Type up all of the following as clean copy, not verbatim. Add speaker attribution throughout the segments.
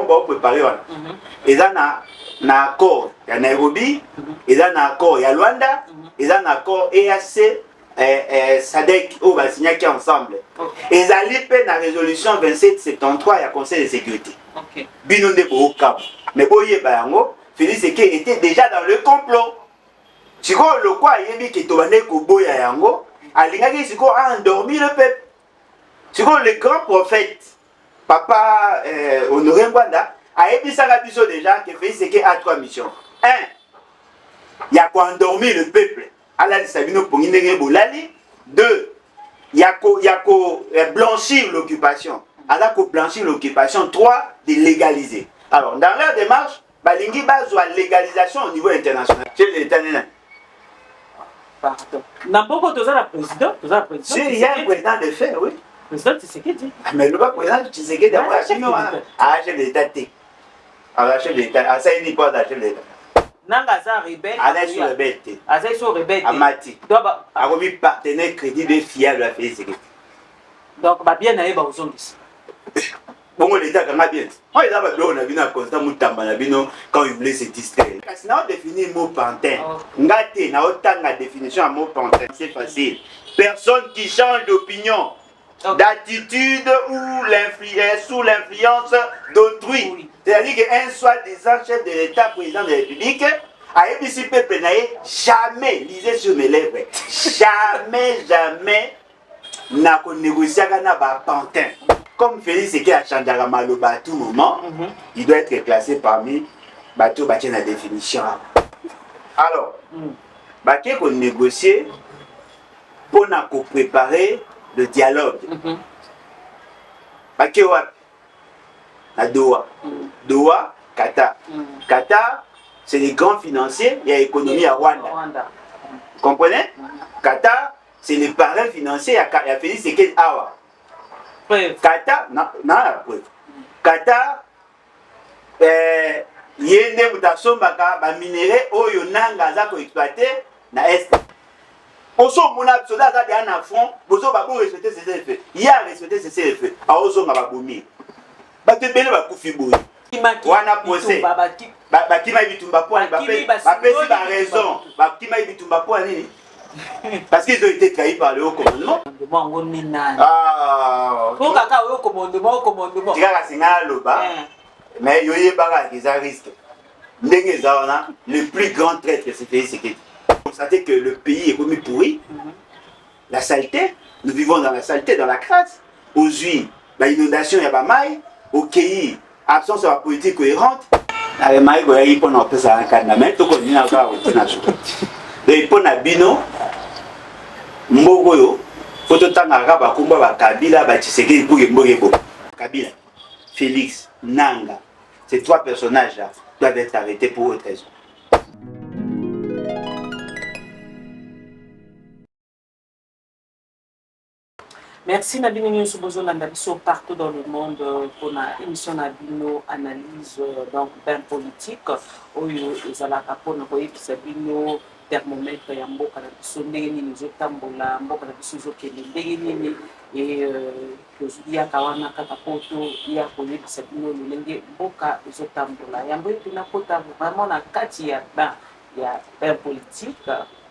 Speaker 1: va préparer. Et là, na accord, il y a Nairobi, et là, na accord, il y a Luanda, et là, na accord EAC, SADC, où va signer ensemble. Et ça lit la résolution 2773, il y a Conseil de sécurité. Bino de Boka. Mais Boye Bayango, Félix Seke était déjà dans le complot. Si le quoi, il y a qui tourné Koboya Yango, Alingaki Siko a endormi le peuple. Si le grand prophète, Papa Honoré Mwanda, a émis à biso déjà que Félix Seke a 3 missions. 1. Il y a quoi endormir le peuple. Allah Sabino Pongine Bolali. 2. Il y a quoi blanchir l'occupation. Allah ko blanchir l'occupation. 3. De légaliser. Alors, dans leur démarche, Balingi base la légalisation au niveau international. Chez l'État.
Speaker 2: Pardon. N'importe où, la président.
Speaker 1: Si, il y a un président de fait, oui.
Speaker 2: Président Tshisekedi.
Speaker 1: Mais le président Tshisekedi, chef de l'État. Alors, chef de l'État, ça, il n'y a pas de chef de l'État.
Speaker 2: Nangaza rebelle.
Speaker 1: Alès rebelle.
Speaker 2: Alès rebelle.
Speaker 1: Amati. A remis partenaire crédible fiable à Félix Seke.
Speaker 2: Donc, bien naïe, bah, aux hommes.
Speaker 1: Bon, l'État, quand même bien. On est là, on a vu un constat, quand il voulait se distraire. Parce qu'on a défini le mot pantin. On a autant de définition à mot pantin. C'est facile. Personne qui change d'opinion, d'attitude ou sous l'influence d'autrui. C'est-à-dire qu'un soi-disant chef de l'État, président de la République, a ébussi peuple jamais, lisez sur mes lèvres, jamais n'a négocié avec un pantin. Comme Félix Seke a chanté à Maloba à tout moment, il doit être classé parmi bateaux bâtis la définition. Alors, bâtis qu'on négocie pour préparer le dialogue. Bâtis à Doha. Doha, Qatar. Qatar, c'est les grands financiers, il y a l'économie à Rwanda. Vous comprenez? Qatar, c'est les parrains financiers, il y a Félix Seke Awa. Qatar, non, la preuve. Qatar, yende mutasombaka ba minéraux oyo nanga za ko exploiter na est. Oso mona soda za dia na front, bozo ba bon respecter ses effets. Il a respecté ses effets. A ozo ma ba bomi. Ba te bele ba kufi boyi. Wana procès. Ba kima bitumba po ba pesi ba raison. Ba kima bitumba po nini? Parce qu'ils ont été trahis par le haut commandement. Ah, mais risque. Le plus grand traître, c'est Félix Seke. Constatez que le pays est comme pourri. La saleté, nous vivons dans la saleté, dans la crasse. Aux huiles, l'inondation, il y a pas mal. Au pays, absence de la politique cohérente. Il y a bino mbogoyo photo tanga ba kumba ba Kabila ba Tshisekedi pour Mbogebo. Kabila, Félix, Nanga, ces 3 personnages là doivent être arrêtés pour autre raison.
Speaker 2: Merci Nabino Nyonso Bozolanda biso partout dans le monde pour la émission Nabino analyse donc d'un politique oyo ezalaka pona koyebisa bino thermomètre ya mboka na biso ndenge nini ezotambola mboka na biso ezokende ndenge nini tozwiyaka wana kaka po toya koyebisa bino lolenge mboka ezotambola yango epi nakota vraiment na kati ya bain politique.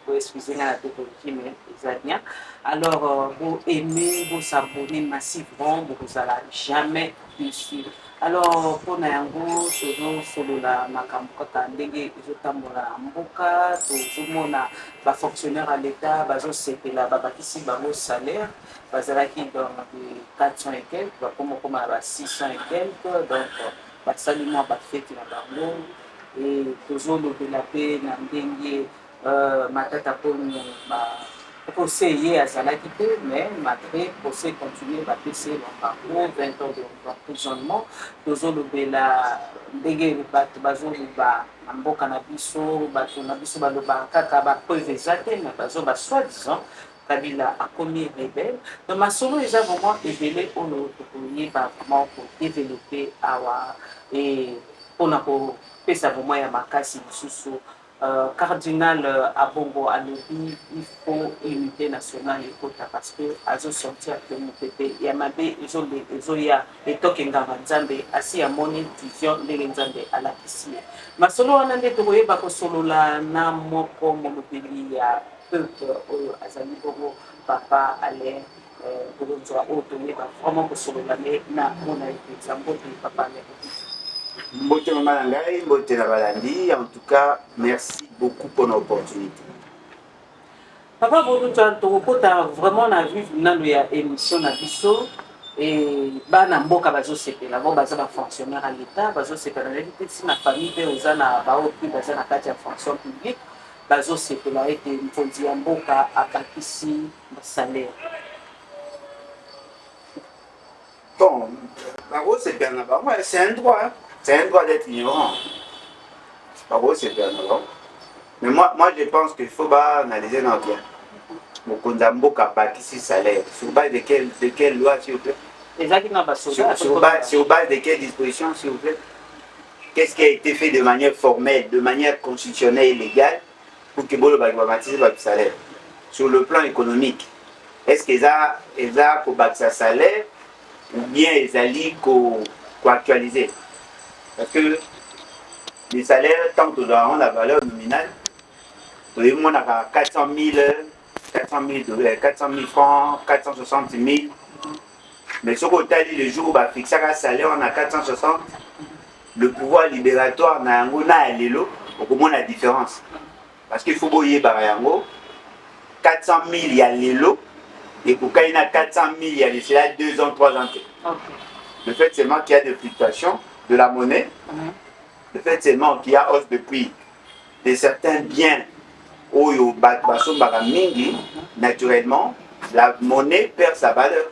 Speaker 2: Excusez-moi la technologie, mais c'est bien. Alors, vous aimez, vous s'abonnez massivement, vous n'allez jamais déçu. Alors, pour Nayango, selon la Makamukata, ndenge ezotambola mboka, tozomona ba fonctionnaires à l'État, bazosepela la babakisi bango salaire, bazalaki dans les 400 et quelques, comme à 600 et quelques, donc basalimwa bafeti na bango et tozolobela pe na ndenge matata poni conseiller à Zalakite, mais malgré procès continué à baisser l'embargo, 20 ans d'emprisonnement, Tozolo Bela, Dege, Bazo, Mboka Nabiso, Bato Nabiso, Baloba, Kakaba, preuve exacte, mais Bazo, soi-disant, Kabila a commis rebelle. Donc, ma solo est vraiment révélé au nom vraiment pour développer et pour ça vraiment, il y a ma casse sous cardinal Abongo alobi il faut unité nationale ekota parce que azosortir pe mopepe ya mabe ezoya etokengama nzambe asi amoni vision ndenge nzambe alakisi ye masolo wana nde tokoyeba kosolola na moko molobeli ya peuple oyo azali bongo papa Alain Bolonzwa oyo toyeba vraiment kosolola ne na mona epenza mbote papa Alain.
Speaker 1: Mbote Maman Nangai, Mbote Nabalandi, en tout cas, merci beaucoup pour l'opportunité.
Speaker 2: Papa Bolonzwa, tokota vraiment na vivre nano ya émission na biso et bana mboka bazosepela bo baza ba fonctionnaire à l'état bazosepela na petite na famille pe oza na bao puis baza na kati ya fonction publique bazosepela ete mfonzi ya mboka akatisi salaire.
Speaker 1: Bon, c'est un droit, hein. C'est un droit d'être ignorant. C'est bien. Mais moi, je pense qu'il faut analyser notre bien. Mokonzambo kapakisi salaire. Sur base de quelle loi, s'il vous plaît? Sur base de quelle disposition, s'il vous plaît? Qu'est-ce qui a été fait de manière formelle, de manière constitutionnelle et légale pour que Bolo Bagwamatise votre salaire? Sur le plan économique, est-ce qu'ils ont sa salaire ou bien ils ont actualisé? Parce que les salaires, tant que dans la valeur nominale, tout le monde a 400 000 francs, 460 000. Mais ce qu'on a dit le jour où on a fixé un salaire, on a 460. Le pouvoir libératoire, on a l'élo, on a la différence. Parce qu'il faut boyer Barayango, 400 000, il y a l'élo, et pour qu'il y ait 400 000, il y a laissé là 2 ans, 3 ans. Okay. Le fait seulement qu'il y a des fluctuations de la monnaie, le fait seulement qu'il y a hausse de prix de certains biens, naturellement, la monnaie perd sa valeur.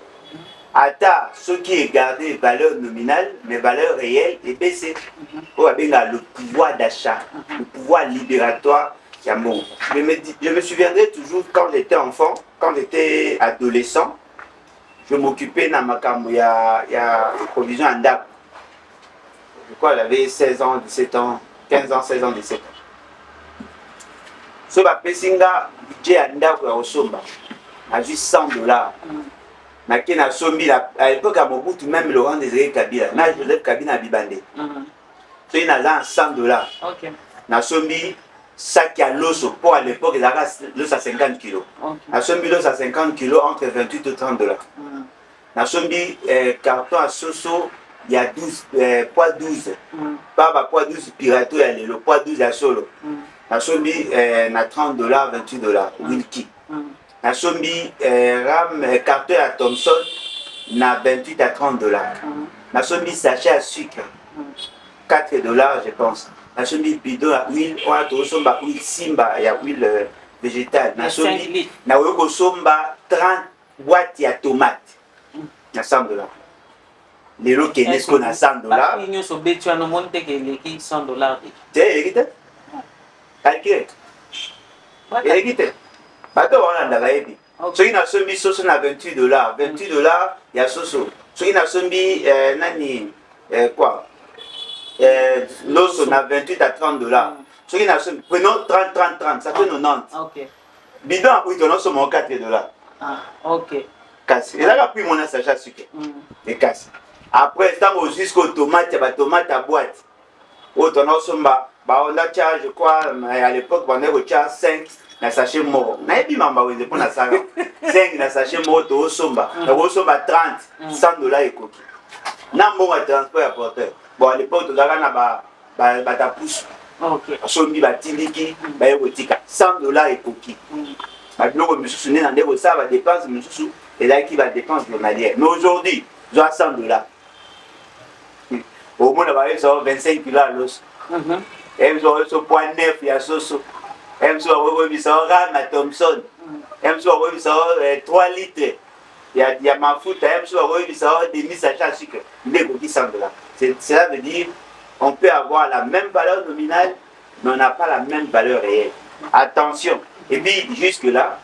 Speaker 1: Ata, ce qui est gardé valeur nominale, mais valeur réelle est baissée. Le pouvoir d'achat, le pouvoir libératoire. Je me souviendrai toujours quand j'étais enfant, quand j'étais adolescent, je m'occupais de ma provision en DAP. Je crois qu'elle avait 16 ans, 17 ans, 15 ans, 16 ans, 17 ans. Ce Pessinga, budget en DAP au Somba, a juste $100. À l'époque, à Mobutu, même Laurent Désiré Kabila, Joseph Kabila a bibandé. So, il y a $100. Na sombi sac à l'os pour à l'époque, il y a l'os à 50 kg. Na sombi l'os à 50 kg entre 28 et $30. Na sombi carton à soso, il y a 12, poids 12. Pas poids 12 pirato, il y a le poids 12 à solo. Na sombi na $30, $28, Wilkie. Na sombi ram carton à Thomson, na 28 à $30. Na sombi sachet à sucre, $4, je pense. Na sombi bidon à huile, on a toujours huile simba, il y a huile végétale. Na sombi na weko somba 30 boîtes à tomates. Na $100. Les lots qui est qu'on a $100.
Speaker 2: Nous sommes bêtus à nous montrer que les $100.
Speaker 1: T'es équité? Calculé. Équité. Bateau on a d'abord. Ceux qui n'a sombi sauce na $28. $28, il y a sauce. Ceux qui n'a sombi nani quoi? L'os na 28 à $30. Ceux qui n'a sombi prenons 30, ça fait 90. OK. Bidon oui, on a sombi $4.
Speaker 2: Ah, OK.
Speaker 1: Casse. Et là, il a pris mon sachet à sucre. Et casse. Après, tant jusqu'aux tomates, il y a des tomates à boîte. Autant on a charge, je crois, à l'époque, on a 5 sachets morts. On a dit, pour la saga. 5 sachets morts, au somba. Au somba 30, $100 et coquille. N'a pas de transport à porteur. Bon, à l'époque, on a ta pousse. Ok. Sombi, batiliki, bayotika. $100 et coquille. Maintenant, je me souviens de ça, va dépenser, et là, qui va dépenser journalière. Mais aujourd'hui, je dois $100. Au moins, on va avoir 25 kg à l'os. Et je vais avoir point 9, il y a Soso. Et je vais avoir Ram à Thomson. Et je vais avoir 3 litres. Il y a ma foute. Et je vais avoir des sachets à sucre. Il est beaucoup $100. Cela veut dire qu'on peut avoir la même valeur nominale, mais on n'a pas la même valeur réelle. Attention. Et puis, jusque-là,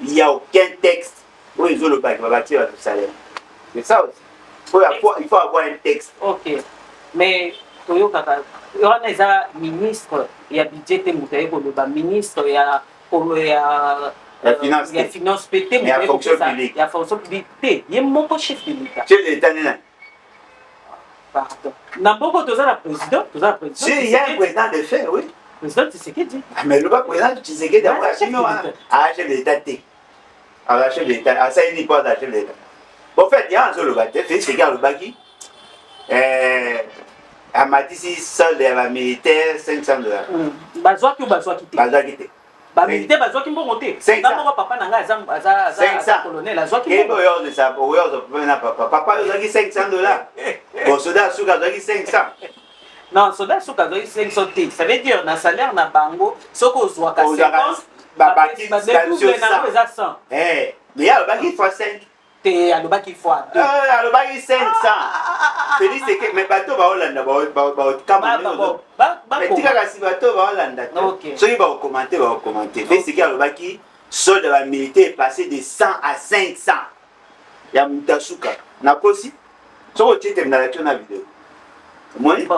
Speaker 1: il n'y a aucun texte où ils ont le bac, va bâtir votre salaire. C'est ça aussi. Il faut avoir un texte.
Speaker 2: Ok. Mais toyokaka wana eza ministre ya budget te moto aye koloba ministre ya finance pe te
Speaker 1: ya fonction publique
Speaker 2: ya fonction publique te ye moko chef de l'état
Speaker 1: chef de l'état nena
Speaker 2: pardon na mboko toza na président
Speaker 1: si il y a un président de fait oui
Speaker 2: président Tshisekedi
Speaker 1: mais le président Tshisekedi a chef de l'état te a chef de l'état a ça il pas chef de l'état en fait il y a un seul lobaté fait ce gars lobaki amatisi solde ya militaire $500
Speaker 2: bazwaki ou bazwaki
Speaker 1: te
Speaker 2: bamilitaire bazwaki mbongo te moko papa na ngai aza colonel azwaki
Speaker 1: oyoza na papa ozwaki $500 bon soda asuka azwaki 500
Speaker 2: non soda asuka azwaki 500 te ça veut dire na salaire na bango soki ozwaka 50 babakisnango eza 100
Speaker 1: mais alobaki fois 5
Speaker 2: te alobaki fois 2
Speaker 1: alobaki 500 Félix Tshisekedi mais bato baolanda baotikaka si bato baolanda te soki baokomante Félix Tshisekedi alobaki solde ya bamilitaire passé de 100 à 500 ya moto asuka nakosi soki otie te mnalaki na video omoni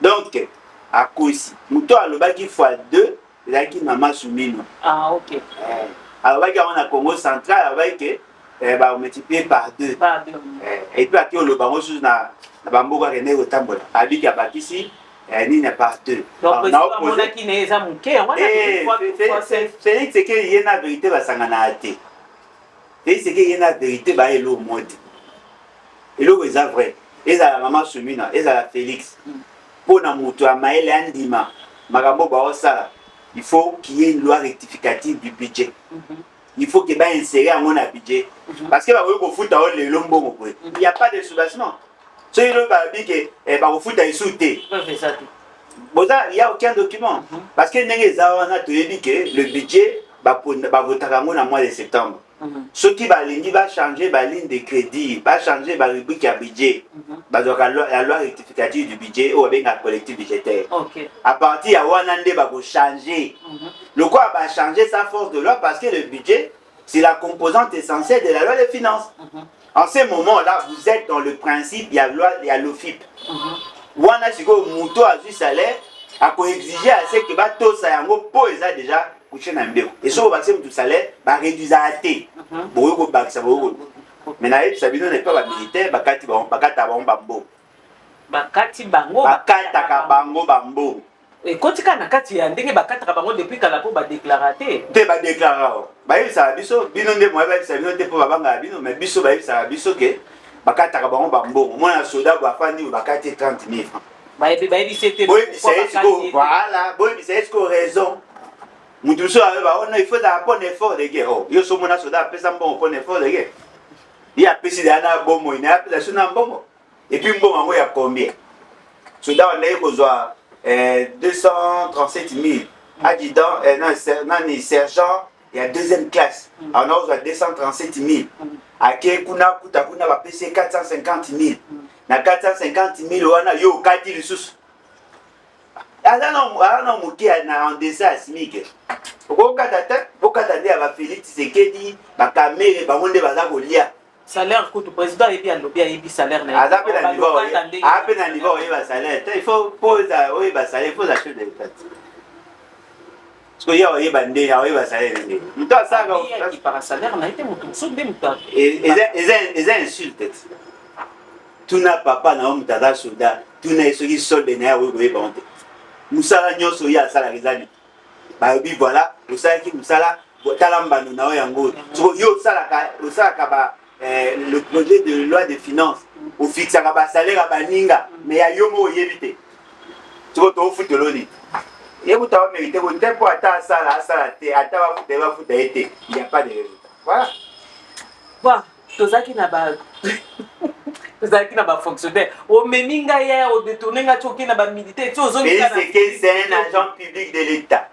Speaker 1: donc akosi moto alobaki fois 2 ezalaki mama sumino alobaki yango na Congo central alobaki ke bamultiplier par 2 et puis ati oloba ngo susu na bamboka kende kotambola abiki abakisi nini par 2 Félix Tshisekedi ye na vérité basangana te Félix Tshisekedi ye na vérité baye eloko mo te eloko eza vrai ezala mama sumina ezala Félix mpo na moto ya mayele ya ndima makambo baosala il faut qu'il y ait une loi rectificative du budget il faut que insérer yango na budget parce que bakoki kofuta o lelo mbongo boye il n'y a pas de soubassement soki elo babi ke bakofuta esu te boza il y a aucun document parce que ndenge eza wana toyebi ke le budget bavotaka yango na mois de septembre soki balingi bachanger baligne de crédit bachanger barubrique ya budget bazwaka la loi rectificative du budget oyo babengaka collectif budgétaire à partir ya wana nde bakochange lokola bachange sa force de loi parce que le budget c'est la composante essentielle de la loi de finances en ce moment là vous êtes dans le principe ya loi ya l'OFIP wana sikoyo moto azwi salaire akoexige ase ke batosa yango mpo eza déjà couché na mbeko et soki obakisi motu salaire baréduisaka te bokoki kobakisa bokoki mais nayebisa bino na epa bamilitaire bakataka bango bambongo bakataka bango bambongo
Speaker 2: ekotika na kati ya ndenge bakataka bango depuis kala mpo badeklara te
Speaker 1: badeklara bayebisaka biso bino nde moye bayebisa bino te mpo babangaka bino mais biso bayebisaka biso ke bakataka bango bambongo mwana soda bafandi bakati 30 000 francs
Speaker 2: bayebisa ete
Speaker 1: voilà boyebisa esiko raison mutu so ayeba ono il faut za bon effort de guerre yo so mona soda apesa mbongo bon effort de guerre il apesi da na bomo ina apesa so na mbongo et puis mbongo yango ya combien soda wanaye kozwa 237 000 adjudant nani sergent ya deuxième classe ana ozwa 237 000 ake kuna kuta kuna bapesi 450 000 na 450 000 wana yo okati lisusu azana moke na endesa ya simike okokata te okata nde ya bafélix tshisekedi bakamere bango nde baza kolia
Speaker 2: salaire kutu président ayebi alobi ayebi salaire na
Speaker 1: aza mpe na niveau oyeba salaire te il faut mpo oyeba salaire il faut za chef de l'état soki ya oyeba ndenge oyeba salaire na ndenge moto asalaka
Speaker 2: salaire na ye te moto mosusu nde moto
Speaker 1: eza insulte te tuna papa na yo moto aza soda tuna ye soki solde na ye oyo koyeba ngo te musala nyonso ye asalaka eza nini bayobi voilà osalaki musala tala mbano na yo yango soki yo osalaka le projet de loi de finances ofixaka basalaire ya baninga mais ya yo moko oyebi te soki toofutelo nini ye kuta bamérite ko te mpo ata asala te ata bafuta ye te il y a pas de résultat voilà
Speaker 2: bon tozalaki na bafonctionnaire omemi ngai ye odetourne ngai ti oki na bamilitaire ti
Speaker 1: ozongi c'est un agent public de l'État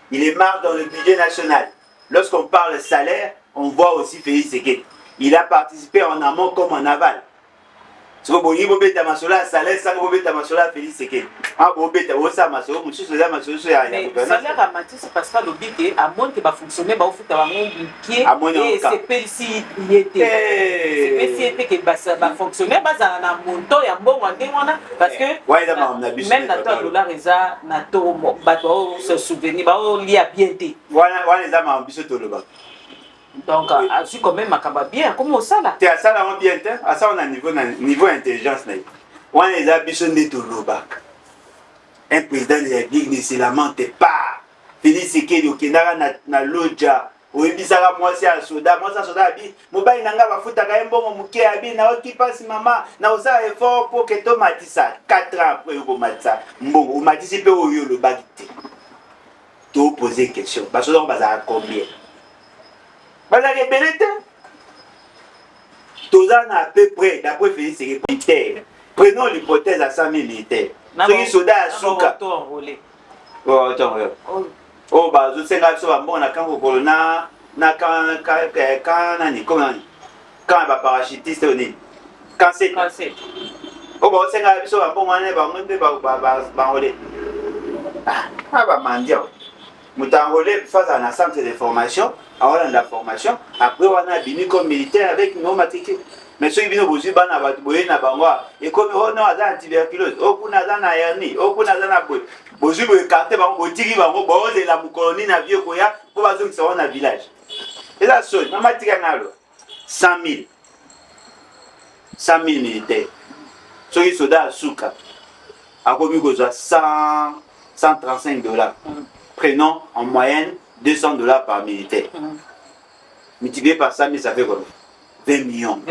Speaker 1: il est marre dans le budget national lorsqu'on parle salaire on voit aussi Félix Tshisekedi il a participé en amont comme en aval Si vous voyez bobeta masola salaire ça bobeta masola Félix Sekedi. Ah bobeta osa masolo mususu za masolo ya
Speaker 2: gouvernance. Salaire à Mathieu c'est parce que le but à moins que va fonctionner ba ofuta ba mondier et c'est pelsi yete. C'est pelsi yete que va fonctionner ba za na monto ya mbongo ndengona parce que même na $100 eza na to bato se souvenir ba o lia bien té.
Speaker 1: Wana eza ma ambition to le ba.
Speaker 2: Donc, je suis quand même à bien. Comment ça là?
Speaker 1: Tu as ça là bien, à ça on a niveau intelligence. On les a bichonnés de l'Obac. Un président de la République ne se lamente pas. Félix Sekedi au Kenara na loja. Au Ebisara moi c'est un soldat. Moi c'est un soldat abi. Mobile nanga va foutre quand même bon mouké abi na qui passe maman. Na osa effort pour que to matissa 4 ans après au matissa. Bon au matissa peut au yo le bagité. To poser question. Parce que on va à combien? Bah la rebellité. Tous à peu près, d'après Félix Sekedi, militaire. Prenons l'hypothèse à 100 000 militaires. Ceux qui sont soldats à Souka. Oh, attends, oh, bah, je sais que ça va bon, on a quand on va parachutiste au nid. Quand c'est. Oh, bah, c'est que ça va bon, on est enrôlé. Ah, bah, mendiant. Nous t'as enrôlé face à un centre de formation, on a la formation, après on a venu comme militaire avec nos matricules. Mais ceux qui viennent au Bosu, na batoué na bangwa, et comme on a la tuberculose, au coup na na hernie, au coup na na boy. Bosu boy carte bango, tiri bango, bon de la moukoloni na vieux koya, pour bazo qui sont dans village. Et la seule, na matika nalo, 100 000 militaires. Ceux qui sont dans Souka, à combien que ça, $135. Prenons en moyenne $200 par militaire. Multiplié par 100 000, ça fait quoi? 20 millions.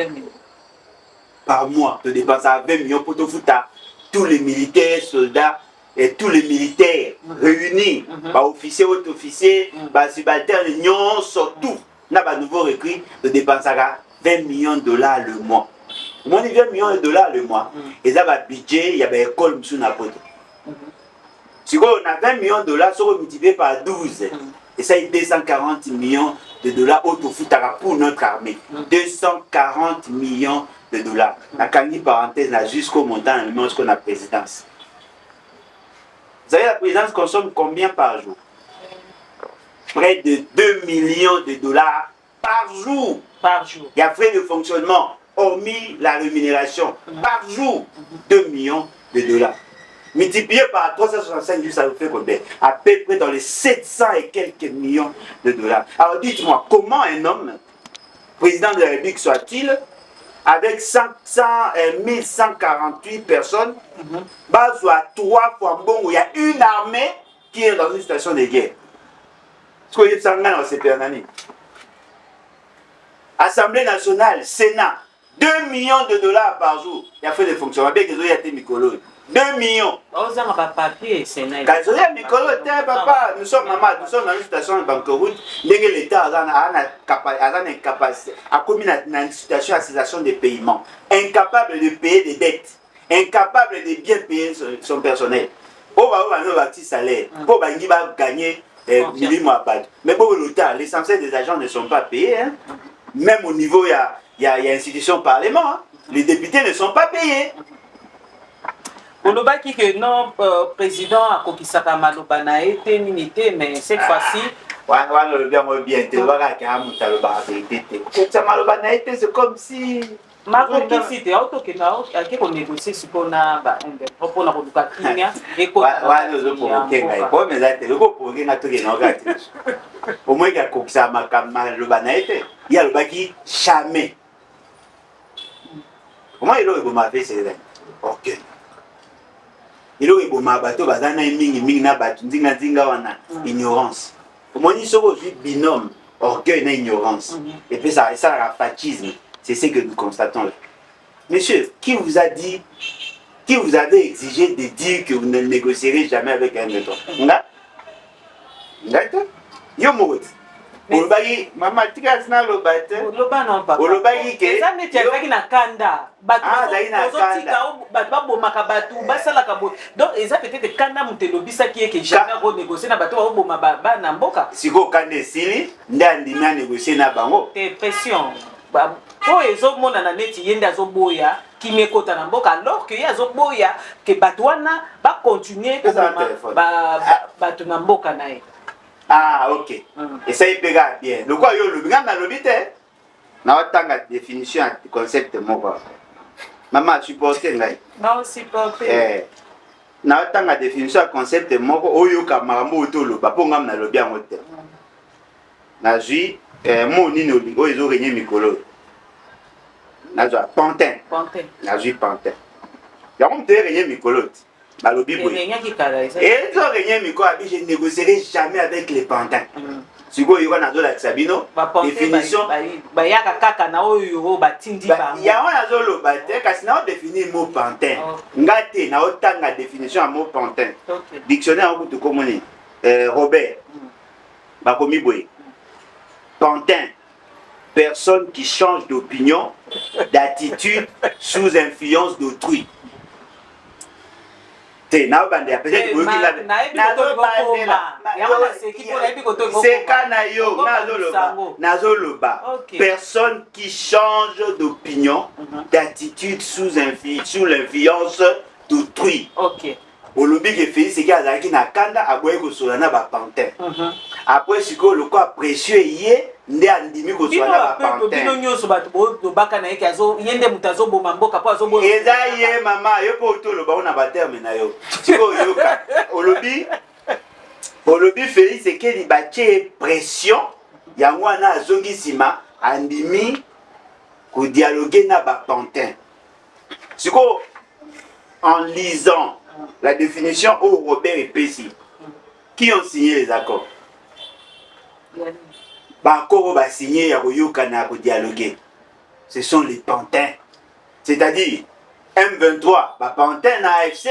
Speaker 1: Par mois, tu dépenses à 20 millions pour te foutre tous les militaires, soldats et tous les militaires réunis, officiers, haut-officiers, subalternes, surtout, n'a pas nouveau recrue, tu dépenses à 20 millions de dollars le mois. Moi, 20 millions de dollars le mois. Et ça va budget, il y a des écoles sous n'importe. Si on a 20 millions de dollars, ça va multiplier par 12. Et ça, il y a 240 millions de dollars pour notre armée. 240 millions de dollars. La parenthèse, jusqu'au montant de ce qu'on a présidence. Vous savez, la présidence consomme combien par jour? Près de 2 millions de dollars par jour.
Speaker 2: Par jour.
Speaker 1: Il y a frais de fonctionnement, hormis la rémunération. Par jour, 2 millions de dollars. Multiplié par 365 ça vous fait combien? À peu près dans les 700 et quelques millions de dollars. Alors dites-moi, comment un homme, président de la République soit-il, avec 1148 personnes, base à 3 fois bon où il y a une armée qui est dans une situation de guerre. Ce que vous savez dans ces permanents. Assemblée nationale, Sénat, 2 millions de dollars par jour. Il y a fait des fonctionnements. Bien que vous ayez été micolo. 2 millions. Papa, nous sommes dans une situation de banqueroute. L'État a une incapacité. A commis une situation de paiement. Incapable de payer des dettes. Incapable de bien payer son personnel. Pour avoir un petit salaire. Pour gagner mais pour l'État, l'essentiel des agents ne sont pas payés. Hein. Même au niveau, il y a institution parlement. Hein. Les députés ne sont pas payés.
Speaker 2: Oloba qui que non président a kokisaka maloba na été minité mais cette fois-ci
Speaker 1: wana le bien bien te baka ka muta lo ba vérité te ça maloba na été c'est comme si
Speaker 2: Marco qui cité auto que na qui qu'on négocier sur na ba propos na koduka kimia et ko
Speaker 1: wana zo pour kenga ko mais là te ko pour kenga to ke na gati au moins ka kokisa maloba na été il y a le baki jamais comment il est m'a fait c'est OK. Il y a ignorance. Pour binôme, orgueil et ignorance. Et puis ça, la fascisme. C'est ce que nous constatons là. Monsieur, qui vous a dit, qui vous avez exigé de dire que vous ne négocierez jamais avec un autre? D'accord? Olobaki mama tika sina lobate
Speaker 2: oloba non papa
Speaker 1: olobaki ke
Speaker 2: eza neti azaki na kanda bazotika bato babomaka bato basalaka boye donc eza peut-être kanda moto elobisaki eke jamais renégocier na bato baboma bana mboka
Speaker 1: sikoyo kanda esili nde andimi anégocier na bango
Speaker 2: te pression oyo ezomonana neti ye nde azoboya qui m'écoute en mboka alors que ya zoboya que batwana ba continuer ba to na mboka nae.
Speaker 1: Ah OK. Et ça il pega bien. Le quoi yo le ngam na lobite. Na otanga définition concept moko. Maman supporter ngai.
Speaker 2: Non supporter.
Speaker 1: Na otanga définition concept moko oyo ka makambo otoloba po ngam na lobi yango te. Na jui mo nini olingo ezo renye mikolo. Na jua pantin. Na jui pantin. Ya on te renye mikolo. Ba lobi boy. Et zo renye mikolo abi je négocierai jamais avec les pantins. Siko yo na zo la Sabino définition
Speaker 2: ba ya kaka na oyo ba tindi ba.
Speaker 1: Ya wana zo lo ba te kasi na définir mot pantin. Ngate na otanga définition mot pantin. Dictionnaire en tout komoni Robert. Ba komi boy. Pantin, personne qui change d'opinion, d'attitude sous influence d'autrui. Te na bande peut-être boki la na zo c'est kana yo na zo loba personne qui change d'opinion, d'attitude sous l'influence d'autrui.
Speaker 2: OK.
Speaker 1: Olobi ke Félix qui azalaki na kanda aboye ko solana ba pantin. Après siko le quoi précieux yé nde andimi ko solana ba pantin.
Speaker 2: Bino nyonso bato bo baka na yeke azo yende mutazo boma mboka po azo bo.
Speaker 1: Eza ye mama yo po to lo ba ona ba terme na yo. Siko yo ka olobi Félix qui li batie pression yango wana azongi sima andimi ko dialoguer na ba pantin. Siko en lisant la définition au Robert et Pessi, qui ont signé les accords. Bakoro va signer Yaroyokana pour dialoguer. Ce sont les pantins. C'est-à-dire, M23, pantin à AFC,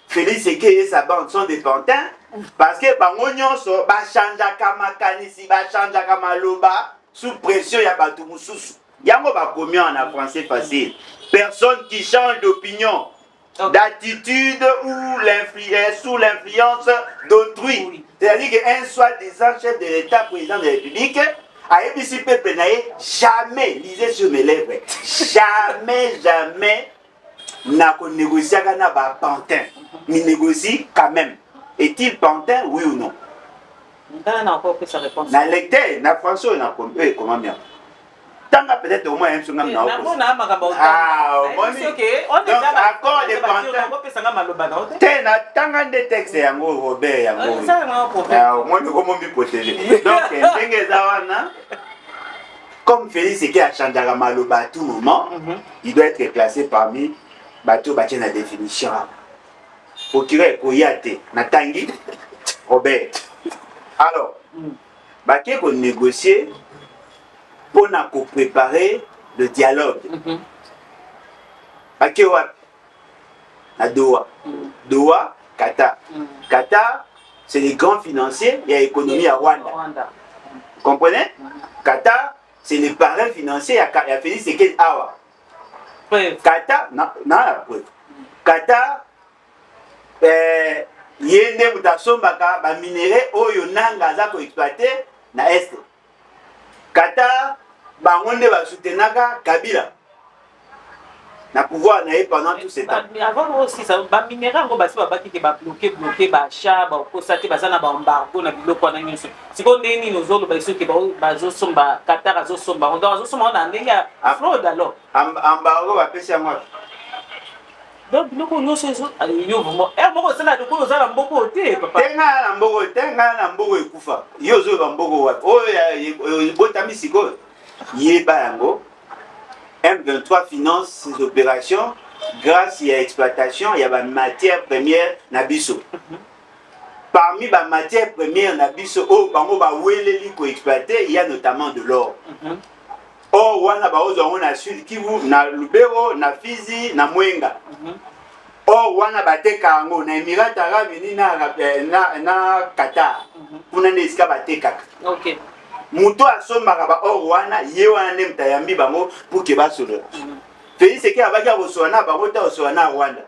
Speaker 1: Félix Eke et sa bande sont des pantins, parce que Bangonyon so, Bachanja Kamakanisi, Bachanja Kamaloba, sous pression, il y a Batumususu. Yango va combien en français facile. Personne qui change d'opinion, d'attitude ou sous l'influence d'autrui. C'est-à-dire qu'un soi-disant chef de l'État, président de la République, a ébissi peuple naïe, jamais, lisez sur mes lèvres, jamais n'a négocié avec un pantin. Il négocie quand même. Est-il pantin, oui ou non?
Speaker 2: On a encore pris sa réponse.
Speaker 1: Dans l'électeur, dans François, on a compris comment bien. Peut-être au moins un second. Ah, donc accord de pantin. Tena tanga de texte yango Robert yango. Ah, moi comment me protéger. Donc ndenge zawana comme Félix qui a changé à Maloba à tout moment, il doit être classé parmi bateau bâti la définition. Procureur Koyate Natangi Robert. Alors, baké qu'on négocier pour préparer le dialogue. Baké à Doha. Doha, Qatar. Qatar, c'est les grands financiers, il y a l'économie à Rwanda. Vous comprenez? Qatar, c'est les parrains financiers, il y a Félix Sekedi Awa. Qatar, non, la preuve. Qatar, yende mutasombaka ba minéraux oyo nanga za ko exploiter na est. Qatar bangonde ba soutenaka Kabila. Na pouvoir na pendant tout ce temps.
Speaker 2: Avant aussi ça ba minéraux ngo basi ba baki ke ba bloquer ba cha ba ko sate ba sana ba embargo na biloko na nyonso. Siko ndeni nozolo ba iso ke ba zo somba Qatar azo somba on doit zo somba na ndenge ya fraude alors.
Speaker 1: Embargo ba pesa moi.
Speaker 2: Donc biloko nyonso ezo yo vraiment moko sala de ko zala mboko te papa.
Speaker 1: Tenga na mboko ekufa. Yo zo ba mboko wapi? Oyo botami siko. Yeba yango. M23 finance ces opérations grâce à l'exploitation, il y a des matières premières nabiso. Parmi les matières premières nabiso, il y a notamment de l'or. Or, on a Sud Kivu, na Lubero, na Fizi, na Mwenga. Or, on a battu Karango, na Émirats Arabes Unis, na Qatar. Pour n'aller battre.
Speaker 2: Ok.
Speaker 1: Muto asomaka ba or wana ye wana ne mtayambi bango pour que ba solo. Félix qui abaki abosona bango ta osona Rwanda.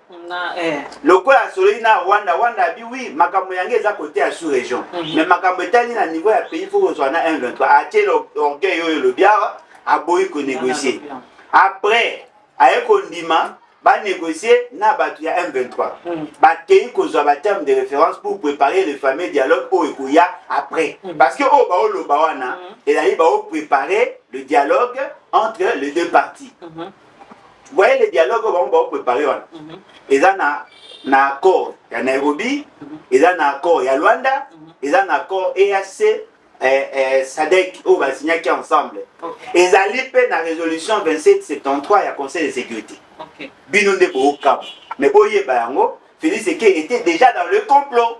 Speaker 1: Lokola solo ina Rwanda bi oui makambo yange za côté à sous région. Mais makambo etali na niveau ya pays faut osona 123. Atie l'orgueil yo le biara aboyi ko négocier. Après aye kondima ba négocier na batu ya M23 ba kei kozwa ba terme de référence pour préparer le fameux dialogue au ekoya après parce que o ba lo ba wana et là il va préparer le dialogue entre les deux parties. Vous voyez le dialogue on va préparer wana et ça na accord ya Nairobi et ça na accord ya Luanda et ça na accord EAC SADC au va signer ensemble. Et ça lipe na résolution 2773 ya Conseil de sécurité. Bino nde bo cap. Mais boye bayango, Félix Tshisekedi était déjà dans le complot.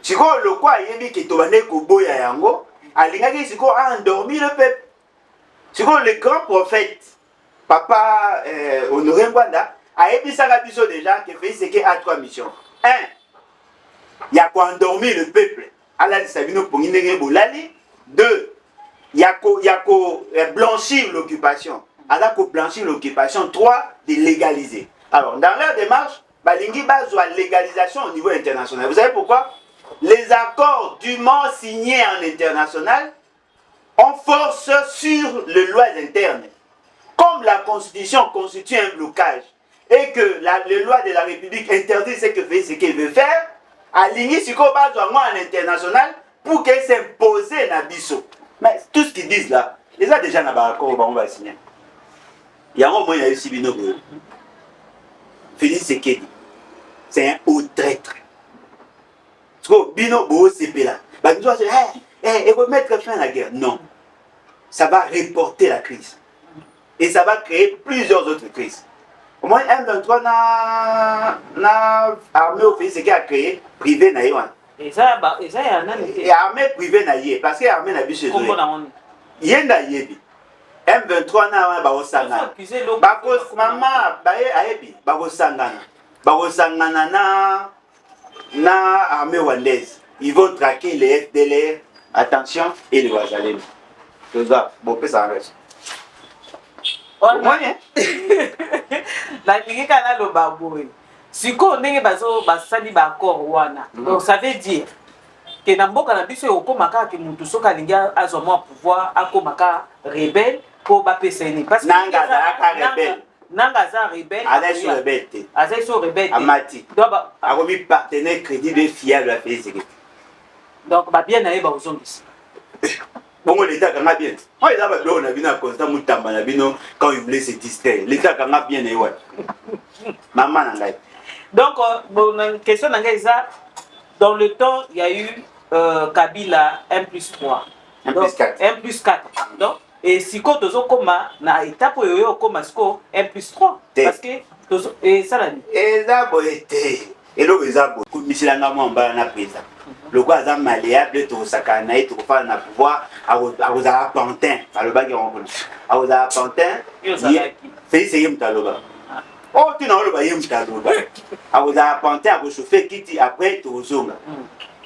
Speaker 1: Siko le quoi yebi ki tobane ko boya yango, alingaki siko a endormi le peuple. Siko le grand prophète Papa Honoré Ngwanda a ebisaka biso déjà que Félix Tshisekedi a 3 missions. 1, il y a quoi endormir le peuple. Ala Sabino pour ndenge bolali. 2, il y a ko blanchir l'occupation. Alors qu'on blanchit l'occupation. 3, de légaliser. Alors, dans leur démarche, Balingi base la légalisation au niveau international. Vous savez pourquoi? Les accords dûment signés en international ont force sur les lois internes. Comme la Constitution constitue un blocage et que les lois de la République interdisent ce qu'il veut faire, Alingi Siko base en international pour qu'elle s'impose na biso. Mais tout ce qu'ils disent là, ils ont déjà un accord, on va signer. Il y a un moment, il y a eu Sibino Boyo. Félix Tshisekedi, c'est un haut traître. Parce que Bino Boyo, c'est là. Il faut mettre fin à la guerre. Non. Ça va reporter la crise. Et ça va créer plusieurs autres crises. Au moins, M23 n'a armée au Félix Tshisekedi a créé privé na Yohan.
Speaker 2: Et ça, il y a un
Speaker 1: et armée privée na Yé. Parce que l'armée n'a pas chez eux. Yenda Yébi. M23 na bakosangana mama baye ayebi bakosangana na armée rwandaise. Ils vont traquer les FDLR, attention, et les Wazalem. C'est ça, bon, ça en reste.
Speaker 2: La ligue kana lo baboy. Siko ndenge bazo basali ba accord wana. Donc ça veut dire que na mboka na biso okomaka ke mutu soka linga azwa pouvoir akomaka rebelle. Pour BPCN parce que
Speaker 1: Nanga rebelle.
Speaker 2: Nanga za rebelle.
Speaker 1: Azaïso rebelle.
Speaker 2: Azaïso rebelle.
Speaker 1: Amati. Donc a remis partenaire crédible fiable à Félix Tshisekedi.
Speaker 2: Donc ba bien naé ba ozongisi.
Speaker 1: Bongo l'état kanga bien. On est là ba on a vu na constant mutamba na bino quand il voulait se distraire. L'état kanga bien naé ouais. Maman nanga.
Speaker 2: Donc bon question nanga ça dans le temps il y a eu Kabila 1+3.
Speaker 1: 1+4.
Speaker 2: 1+4. Donc et si quand tozo koma na étape yoyo koma siko 1+3 parce que tozo et ça la dit
Speaker 1: et ça boité et le ezabo kumisilanga mwamba na président le quoi ça malléable to sakana et to faire na pouvoir à aux pantin à le bagi on à aux pantin c'est c'est mtaloba oh tu n'as le baye mtaloba à aux pantin à chauffer kiti après to zonga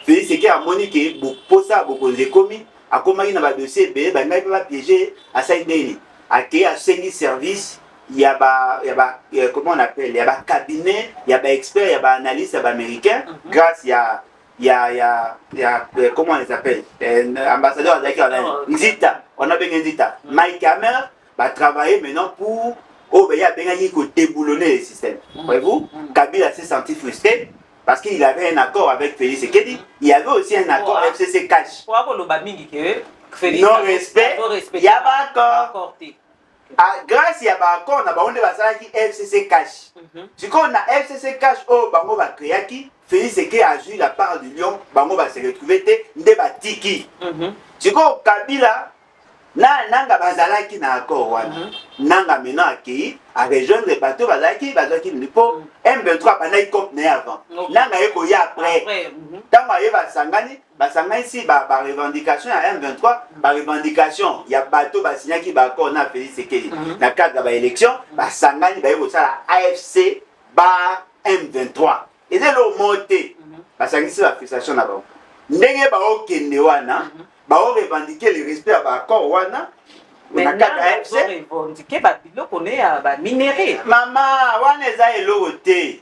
Speaker 1: fait c'est que harmonique beaucoup ça beaucoup de commis a comment il a dossier B ben il va piéger à Saint-Denis à qui a cinq services il y a comment on appelle il y a cabinet il y a expert il y a analyste il y a américain grâce il y a comment on les appelle ambassadeur de Nzita on a bien Nzita Mike Hammer va travailler maintenant pour il y a bien qui déboulonner le système voyez-vous Kabila s'est senti frustré parce qu'il avait un accord avec Félix Tshisekedi, il y avait aussi un accord FCC cash. Non respect, il y a pas accord. Grâce à l'accord, on a un FCC cash. Si on a FCC cash, on va créer Félix Tshisekedi a joué la part du lion, on va se retrouver tiki. Si on Kabila, nanga bazalaki na accord wana nanga maintenant accueilli à rejoindre les bateaux bazalaki nipo M23 pendant il compte avant nanga eko ya après tant aye basangani si ba revendication à M23 ba revendication ya bateau basignaki ba accord na Félix Tshisekedi na cadre ba élection basangani ba yebo sala AFC ba M23 et c'est le monté basangisi la frustration na ba ndenge ba okende wana ba revendiquer le respect à l'accord wana
Speaker 2: na kaka FC revendiquer ba biloko ne ya ba minéré
Speaker 1: mama wana eza eloko te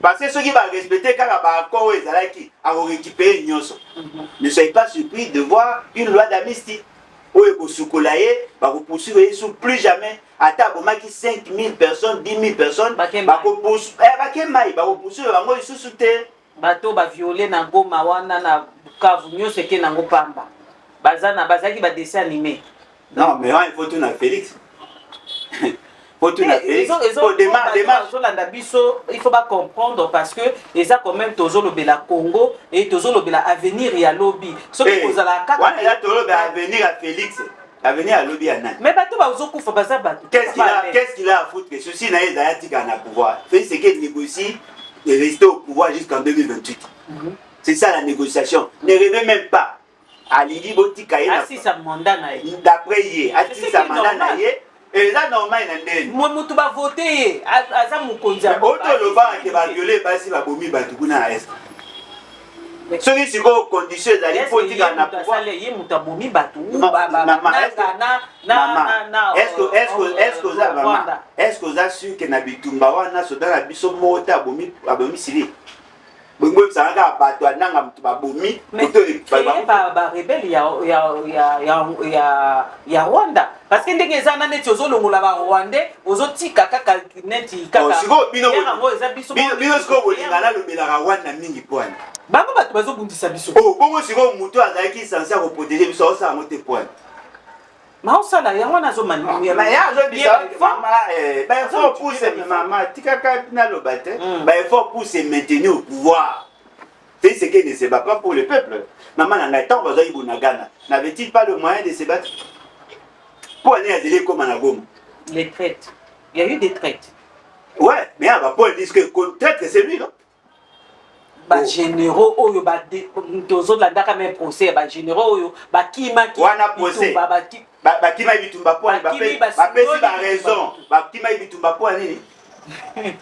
Speaker 1: parce que ceux qui va respecter kaka ba accord ezalaki a récupérer nyonso ne soyez pas surpris de voir une loi d'amnistie oyo ko sukolaye ba ko poursuivre sous plus jamais ata bomaki 5000 personnes 10 000 personnes bakopousse bango lisusu te
Speaker 2: bato baviole na Goma wana na Bukavu nyonso eke nango pamba bazalaki badessin animé.
Speaker 1: Non mais il faut tout na Félix.
Speaker 2: Il faut pas comprendre parce que ils ont quand même toujours le Bela Congo et toujours le Bela avenir et à lobby.
Speaker 1: Sauf que vous allez avenir à Félix. Avenir à lobby à Nan.
Speaker 2: Mais bateau va vous couper bazar bateau.
Speaker 1: Qu'est-ce qu'il a à foutre que ceci n'a pas dit qu'il a pouvoir. Félix c'est qu'il négocie de rester au pouvoir jusqu'en 2028. C'est ça la négociation. Ne rêvez même pas. À Lili Botika
Speaker 2: si ça mandat na
Speaker 1: d'après hier, à si ça mandat na hier. Et là, normal, il y a
Speaker 2: moi, tu vas voter. À ça, mon conjoint.
Speaker 1: Autre le bar qui va violer, parce qu'il va bomber, va tout à l'est. Celui qui va condition d'aller politique à la pouvoir. Est-ce que vous avez su que Nabitumba wana soda na biso mota bomi abomi sili? Bongo sanga bato ananga mutu babomi.
Speaker 2: Mais ba rebelle ya Rwanda. Parce que ndenge ezana neti ozolongola ba Rwandais ozotika kaka neti kaka.
Speaker 1: Siko bino siko bolingana lobelaka Rwanda mingi poani.
Speaker 2: Bango bato bazobundisa biso.
Speaker 1: Oh bongo siko mutu azalaki censé ko protéger biso osala mote poani.
Speaker 2: Ma osala yango nazomani.
Speaker 1: Mais ya zo bisa mama ba effort pour se maman tikaka na lobate. Ba effort pour se maintenir au pouvoir. C'est ce qui ne se bat pas pour le peuple. Maman n'a pas besoin de Nagana. N'avait-il pas le moyen de se battre pour aller à Zélé comme à Nagom?
Speaker 2: Les traites. Il y a eu des traites.
Speaker 1: Ouais, mais Paul dit que traite c'est lui, non?
Speaker 2: Bah généraux, oyo ba tozo la daka même procès, bah généraux oyo ba kima ki.
Speaker 1: Wana procès. Ba kima bitumba pour ba pesi ba raison. Ba kima bitumba pour nini?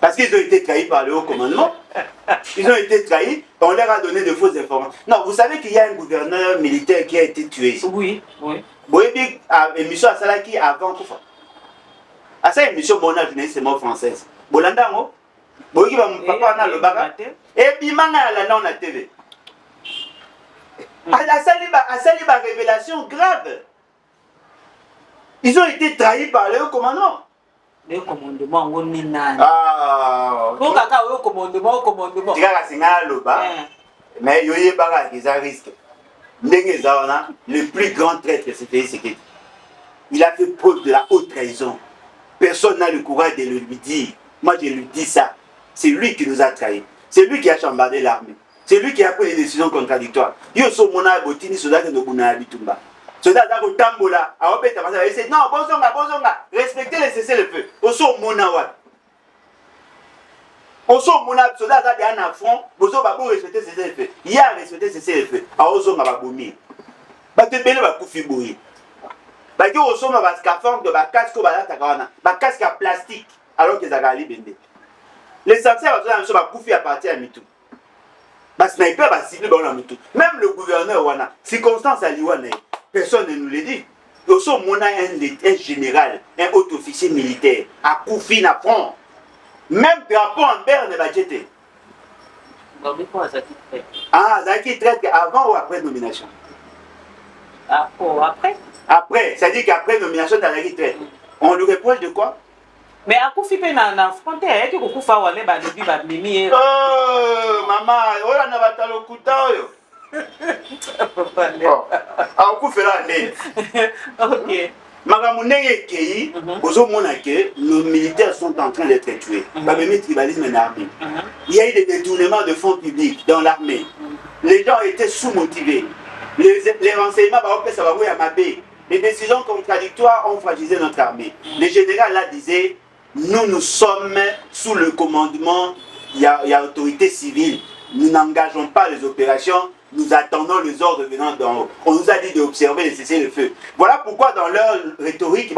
Speaker 1: Parce qu'ils ont été trahis par le haut commandement. Ils ont été trahis, on leur a donné de fausses informations. Non, vous savez qu'il y a un gouverneur militaire qui a été tué ici.
Speaker 2: Oui, oui.
Speaker 1: Boyebi a émission à Salaki avant Koufa. À ça émission Mona journaliste française. Bolanda mo. Boyebi ba papa na le baga. Et bimanga la non na TV. À sali ba révélation grave. Ils ont été trahis par le haut commandement.
Speaker 2: Le commandement on ni nani.
Speaker 1: Ah.
Speaker 2: Pour kaka au commandement.
Speaker 1: Tika singa loba. Mais yoye baga qui ça risque. Ndenge zaona le plus grand traître c'était Sekedi. Il a fait preuve de la haute trahison. Personne n'a le courage de le lui dire. Moi je lui dis ça. C'est lui qui nous a trahis. C'est lui qui a chambardé l'armée. C'est lui qui a pris des décisions contradictoires. Yo so mona botini soda no buna bitumba. Soda da ko tambola, a opeta masa ese non bozonga, respectez les cessez-le-feu. Oso mona wa. Oso mona soda da dia na front, bozo ba bo respecter cessez-le-feu. Il y a respecter cessez-le-feu. A ozonga ba bomi. Ba te bele ba kufi boyi. Ba ki oso ma ba scaphandre de ba casque ba la takana, ba casque à plastique alors que zagali bende. L'essentiel va ba kufi à partir à mitou. Ba sniper ba cible ba na mitou. Même le gouverneur wana, circonstance à liwana. Personne ne nous le dit. Nous sommes un général, un haut officier militaire, à Koufi na front. Même drapeau en berne va jeter. Ah, Zaki traite avant ou après nomination?
Speaker 2: Après.
Speaker 1: Après, c'est-à-dire qu'après nomination, Zaki traite. On lui reproche de quoi?
Speaker 2: Mais à Koufi na frontière, qui Koufa ou aller balibi mimi.
Speaker 1: Oh, maman, oh là n'a pas tal au couteau.
Speaker 2: Ok.
Speaker 1: Magamunenge Kei, nos militaires sont en train d'être tués. Tribalisme en armée. Il y a eu des détournements de fonds publics dans l'armée. Les gens étaient sous-motivés. Les renseignements, les décisions contradictoires ont fragilisé notre armée. Le général là disait, nous sommes sous le commandement, il y a autorité civile. Nous n'engageons pas les opérations. Nous attendons les ordres venant d'en haut. On nous a dit d'observer et cesser le feu. Voilà pourquoi dans leur rhétorique,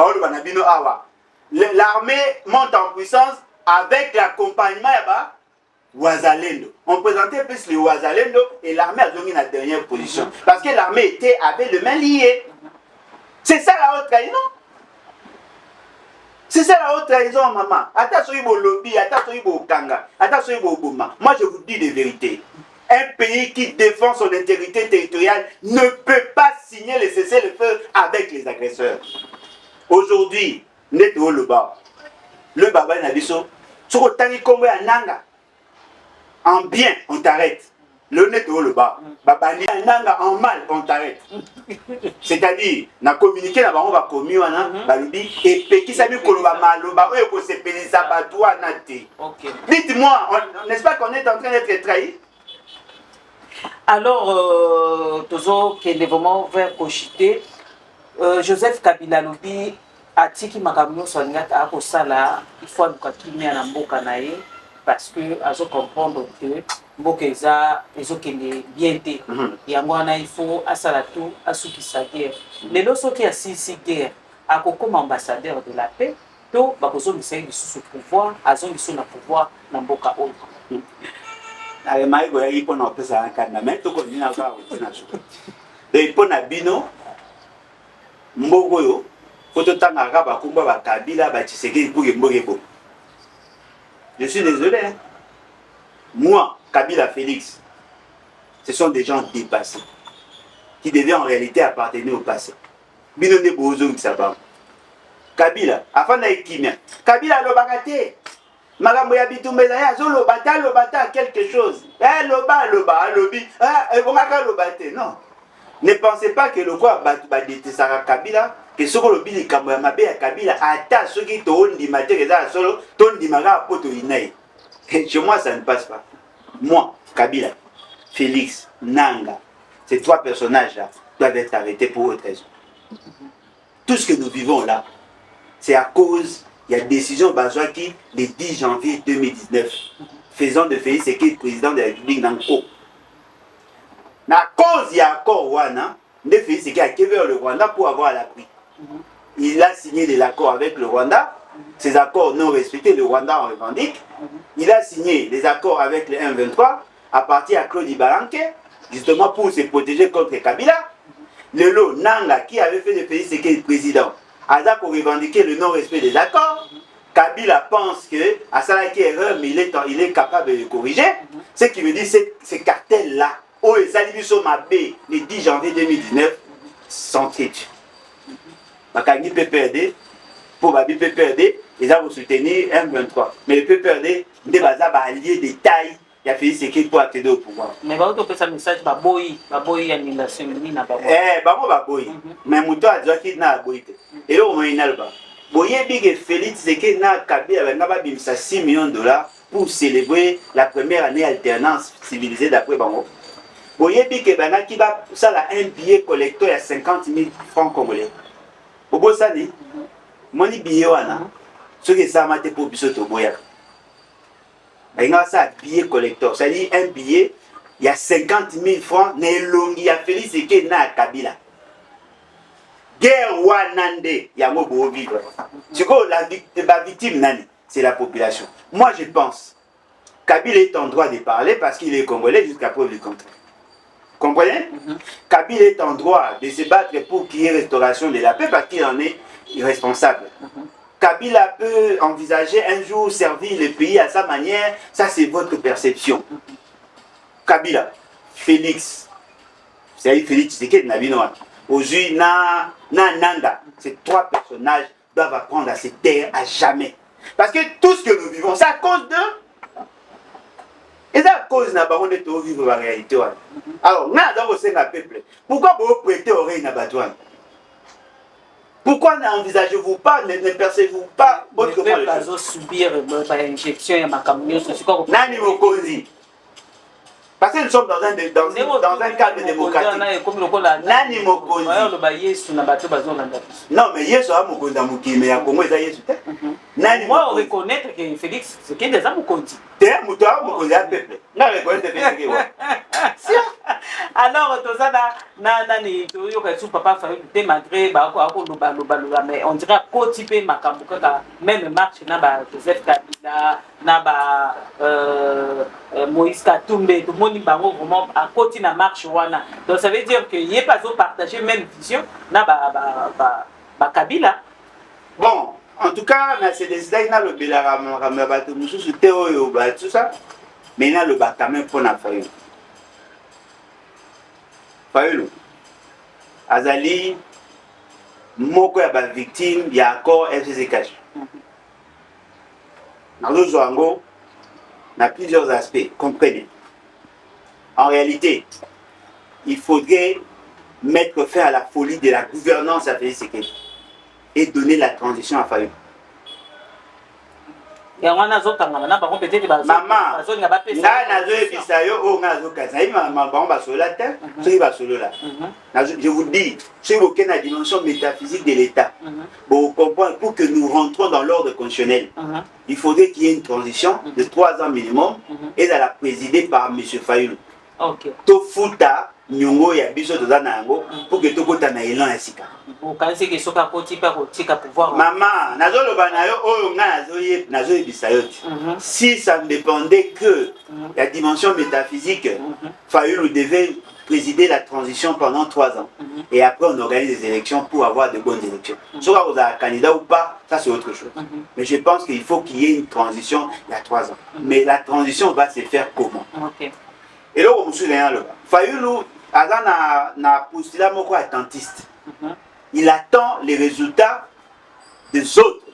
Speaker 1: l'armée monte en puissance avec l'accompagnement Ouazalendo. On présentait plus le Ouazalendo et l'armée a donné la dernière position. Parce que l'armée avait les mains liées. C'est ça la haute trahison. C'est ça la haute trahison, maman. Attention, il y a lobby, attention, il y a kanga, attention, il y a Obama. Moi, je vous dis des vérités. Un pays qui défend son intégrité territoriale ne peut pas signer les cessez-le-feu avec les agresseurs. Aujourd'hui, Net au le baba na biso. Tu retangi comme un nanga. En bien, on t'arrête. Le net au baba ni nanga en mal, on t'arrête. C'est-à-dire, na communiqué na bango ba komi wana, balubi et pe qui sabi koloba maloba oyo ko se pelisa batwa na te. OK. Dites-moi, n'est-ce pas qu'on est en train d'être trahi?
Speaker 2: Alors, toujours qui est vraiment vers Kochité, Joseph Kabila lobi atiki makamyo soingata ako sala il faut que kimia na mboka na ye parce que azo comprendre que mboka ezokende bien te yango wana il faut asala tout asukisa guerre lelo soki asisi guerre akokoma ambassadeur de la paix to bakozongisa ye lisusu pouvoir azongisa na pouvoir na mboka oyo
Speaker 1: ale maigo ya ipo na opesa nkanda mais to ko nina ka utina so de ipo na bino mbogo yo foto tanga ba kumba ba Kabila ba Tshisekedi pour mbogo. Je suis désolé. Hein? Moi, Kabila Félix, ce sont des gens dépassés qui devaient en réalité appartenir au passé. Bino ne bozo nsaba. Kabila, afin d'Ekimia. Kabila lobakate. Magambo ya bitumbeza ya zo lobata quelque chose. Eh loba lobi. Eh bongaka lobate. Non. Ne pensez pas que le quoi ba détesaka Kabila que ce que le bili kambo ya mabe ya Kabila ata soki to ndima te eza solo to ndima ga poto inai. Chez moi ça ne passe pas. Moi, Kabila, Félix, Nanga, ces trois personnages-là doivent être arrêtés pour autre raison. Tout ce que nous vivons là, c'est à cause, il y a une décision Bazouaki le 10 janvier 2019, faisant de Félix Tshisekedi président de la République d'Anko. À cause il y a accord Wana, de Félix Tshisekedi a été vers le Rwanda pour avoir l'appui. Il a signé des accords avec le Rwanda. Ces accords non respectés, le Rwanda en revendique. Il a signé des accords avec le M23 à partir à Claude Ibaranke, justement pour se protéger contre Kabila. Le lot Nanga qui avait fait de Félix Tshisekedi président, a revendiqué le non-respect des accords. Kabila pense que à ça qui est erreur, mais il est capable de le corriger. Ce qui veut dire ces cartels-là, où les Alibiso Mabé, le 10 janvier 2019, sont têtus. Bakangi PPRD, pour Babi PPRD, ils ont soutenu M23. Mais le PPRD, il y a allié des tailles, il a fait ce qu'il pour accéder au pouvoir.
Speaker 2: Mais vous avez fait un message, Baboyi, annulation,
Speaker 1: Baboyi. Mais Mouto a dit qu'il n'a pas boyé. Et là, on a une alba. Boyé, Big Félix, c'est qu'il n'a pas payé 6 millions de dollars pour célébrer la première année alternance civilisée d'après Bango. Boyé, Big qui va un billet collecteur à 50 000 francs congolais. Au beau sani, mon billet wana, ce qui est amaté pour bisoto boya. Il y a un billet collector, c'est-à-dire un billet, il y a 50 000 francs, il y a Félix Tshisekedi na Kabila. Guerre wanande, il y a un beau vivre. Du coup, la victime nani, c'est la population. Moi, je pense, Kabila est en droit de parler parce qu'il est congolais jusqu'à preuve du contraire. Comprenez? Kabila est en droit de se battre pour qu'il y ait restauration de la paix parce qu'il en est responsable. Kabila peut envisager un jour servir le pays à sa manière, ça c'est votre perception. Kabila, Félix, c'est-à-dire Félix Tshisekedi Nabinoa, aujourd'hui Nanga, ces trois personnages doivent apprendre à se taire à jamais. Parce que tout ce que nous vivons, c'est à cause d'eux. Et c'est à cause de vivre la réalité. Alors, nous avons un peuple. Pourquoi vous prêtez oreille à Batouane? Pourquoi n'envisagez-vous pas, ne percevez-vous pas autrement
Speaker 2: les choses? Vous subir l'injection et ma camion.
Speaker 1: Nani Mokonzi. Parce que nous sommes dans un cadre démocratique. Nani Mokonzi. Non, mais Yesu a Mokonzi Moki, mais à Congo, il y a Yesu. Nani
Speaker 2: moi, on reconnaît que Félix, c'est qui déjà Mokonzi.
Speaker 1: T'es un mouton, Mokonzi à peuple. Non, reconnaît Félix.
Speaker 2: Alors, tout ça, nani, tu vois que papa fait malgré mais on dirait qu'au-type Makambuka, même marche, n'a Joseph Kabila, n'a Moïse Katumbe, tout le monde vraiment à côté de la marche. Donc ça veut dire qu'il n'y a pas partagé même vision, n'a Kabila.
Speaker 1: Bon, en tout cas, c'est des idées, n'a le Bélarama, tout ça, mais n'a le Bakamé pour la famille. Fayulu Azali moko ya ba victime ya accord FCCH. Nazo Zoango n'a plusieurs aspects, comprenez. En réalité, il faudrait mettre fin à la folie de la gouvernance à Félix Tshisekedi et donner la transition à Fayulu. Maman, je vous dis, c'est aucune dimension métaphysique de l'État. Bon, comprendre, pour que nous rentrons dans l'ordre constitutionnel, il faudrait qu'il y ait une transition de 3 ans minimum et elle a présidée par M. Fayulu. Tofuta, Nyongo ya biso toza na yango pour que tokota na élan ya sika. Maman, nazoloba na yo oyo nga nazoyebisa yo te. Si ça ne dépendait que la dimension métaphysique, Fayulu devait présider la transition pendant 3 ans. Et après on organise des élections pour avoir de bonnes élections. Soit vous avez un candidat ou pas, ça c'est autre chose. Mais je pense qu'il faut qu'il y ait une transition il y a 3 ans. Mais la transition va se faire comment? Et là, on me souvient, Fayulu, na postulat moko attentiste. Il attend les résultats des autres.